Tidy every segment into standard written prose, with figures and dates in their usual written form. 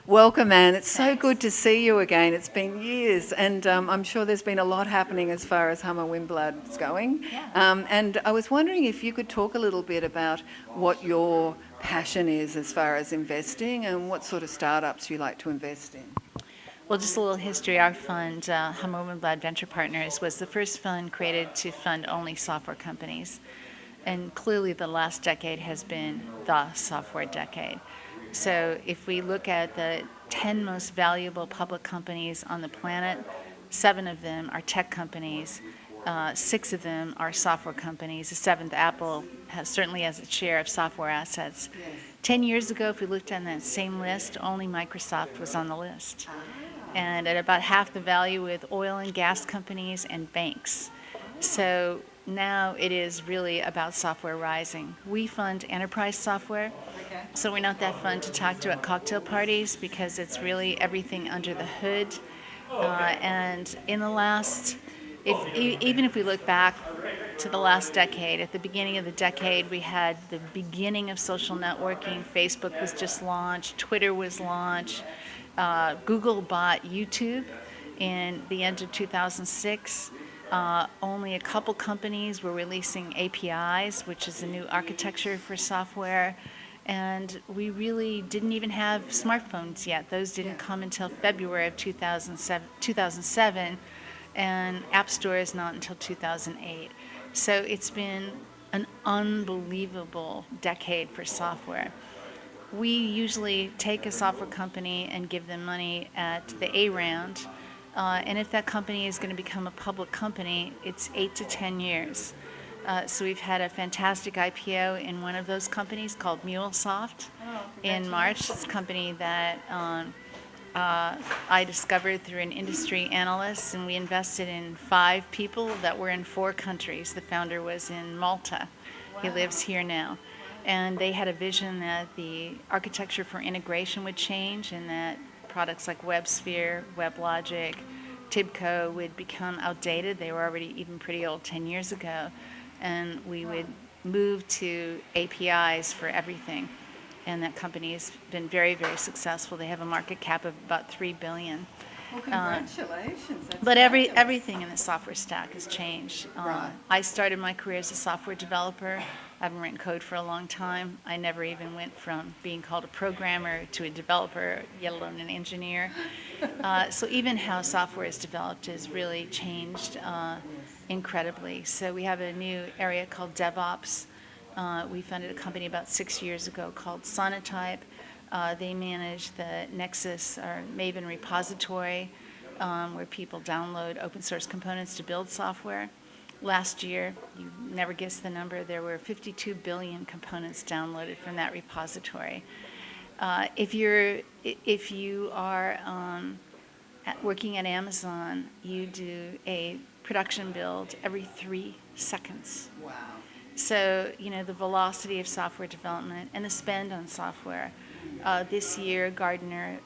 Welcome, Anne. It's so good to see you again. It's been years, and I'm sure there's been a lot happening as far as Hummer Winblad is going. And I was wondering if you could talk a little bit about what your passion is as far as investing and what sort of startups you like to invest in. Well, just a little history. Our fund, Hummer Winblad Venture Partners, was the first fund created to fund only software companies. And clearly the last decade has been the software decade. So if we look at the 10 most valuable public companies on the planet, 7 of them are tech companies, 6 of them are software companies. The 7th, Apple, certainly has its share of software assets. 10 years ago, if we looked on that same list, only Microsoft was on the list. And at about half the value with oil and gas companies and banks. So now it is really about software rising. We fund enterprise software, so we're not that fun to talk to at cocktail parties because it's really everything under the hood. And in the last, even if we look back to the last decade, at the beginning of the decade we had the beginning of social networking. Facebook was just launched, Twitter was launched, Google bought YouTube in the end of 2006. Only a couple companies were releasing APIs, which is a new architecture for software. And we really didn't even have smartphones yet. Those didn't come until February of 2007, and App Store is not until 2008. So it's been an unbelievable decade for software. We usually take a software company and give them money at the A round. And if that company is going to become a public company, it's 8 to 10 years. So we've had a fantastic IPO in one of those companies called MuleSoft in March. It's a company that I discovered through an industry analyst, and we invested in 5 people that were in 4 countries. The founder was in Malta. He lives here now. And they had a vision that the architecture for integration would change and that products like WebSphere, WebLogic, Tibco would become outdated. They were already even pretty old 10 years ago. And we would move to APIs for everything. And that company has been very, very successful. They have a market cap of about $3 billion. Well, congratulations. But everything in the software stack has changed. Right. I started my career as a software developer. I haven't written code for a long time. I never even went from being called a programmer to a developer, yet alone an engineer. So even how software is developed has really changed incredibly. So we have a new area called DevOps. We funded a company about 6 years ago called Sonatype. They manage the Nexus or Maven repository where people download open source components to build software. Last year, you never guess the number, there were 52 billion components downloaded from that repository. If you are working at Amazon, you do a production build every 3 seconds. Wow. So, the velocity of software development and the spend on software. This year, Gartner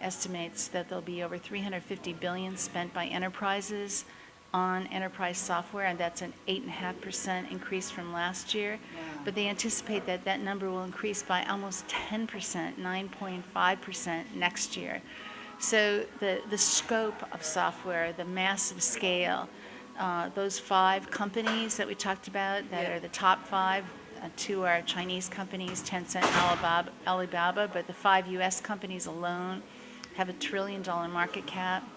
estimates that there'll be over 350 billion spent by enterprises on enterprise software, and that's an 8.5% increase from last year. Wow. But they anticipate that that number will increase by almost 10%, 9.5% next year. So the scope of software, the massive scale, those 5 companies that we talked about that are the top 5, 2 are Chinese companies, Tencent, Alibaba, but the 5 US companies alone have a $1 trillion market cap.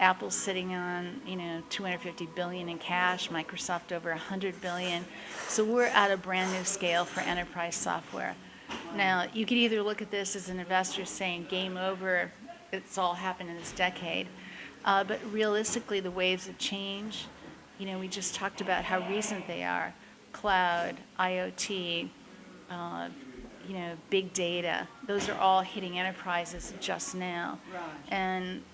Apple's sitting on, $250 billion in cash, Microsoft over $100 billion. So we're at a brand new scale for enterprise software. Now, you could either look at this as an investor saying, game over, it's all happened in this decade. But realistically, the waves of change, we just talked about how recent they are. Cloud, IoT, big data, those are all hitting enterprises just now. Right. And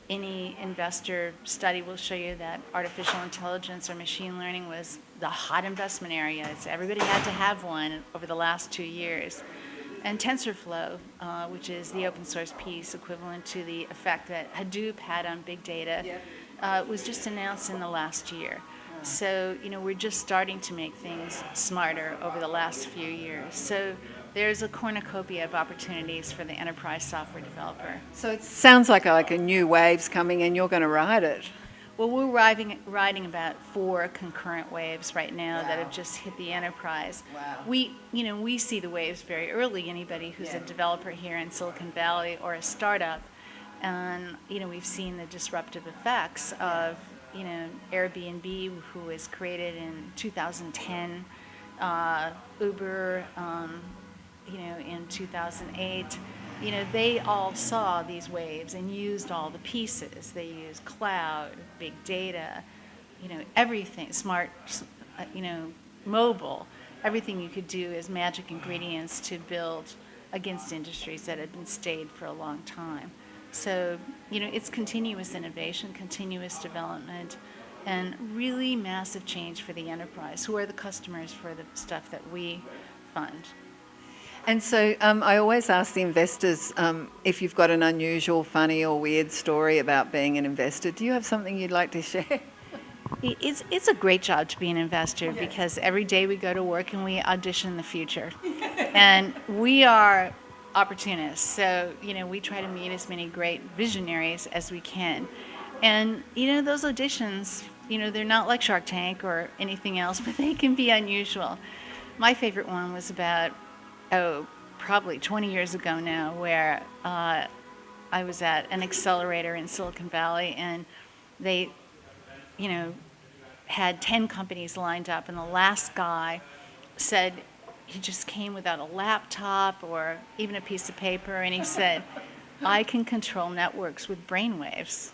any investor study will show you that artificial intelligence or machine learning was the hot investment area. Everybody had to have one over the last 2 years. And TensorFlow, which is the open source piece equivalent to the effect that Hadoop had on big data, was just announced in the last year. So, we're just starting to make things smarter over the last few years. So There's a cornucopia of opportunities for the enterprise software developer. So it sounds like a new wave's coming and you're going to ride it. Well, we're riding about 4 concurrent waves right now that Wow. have just hit the enterprise. Wow. We see the waves very early. Anybody who's a developer here in Silicon Valley or a startup, and we've seen the disruptive effects of Airbnb, who was created in 2010, Uber, in 2008. They all saw these waves and used all the pieces. They used cloud, big data, everything, smart, mobile, everything you could do as magic ingredients to build against industries that had been stayed for a long time. So, it's continuous innovation, continuous development, and really massive change for the enterprise, who are the customers for the stuff that we fund. And so I always ask the investors if you've got an unusual, funny or weird story about being an investor. Do you have something you'd like to share? It's a great job to be an investor because every day we go to work and we audition the future. And we are opportunists, so we try to meet as many great visionaries as we can. And those auditions, they're not like Shark Tank or anything else, but they can be unusual. My favorite one was about probably 20 years ago now, where I was at an accelerator in Silicon Valley, and they, had 10 companies lined up, and the last guy said he just came without a laptop or even a piece of paper, and he said, "I can control networks with brainwaves."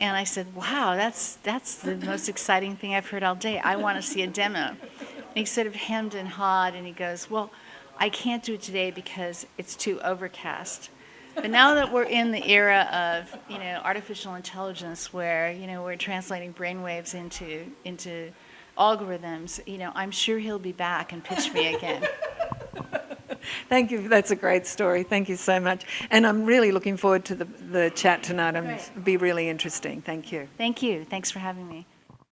And I said, "Wow, that's the most exciting thing I've heard all day. I want to see a demo." And he sort of hemmed and hawed, and he goes, "Well, I can't do it today because it's too overcast." But now that we're in the era of, artificial intelligence, where, we're translating brainwaves into algorithms, I'm sure he'll be back and pitch me again. Thank you. That's a great story. Thank you so much. And I'm really looking forward to the chat tonight. It'll be really interesting. Thank you. Thank you. Thanks for having me.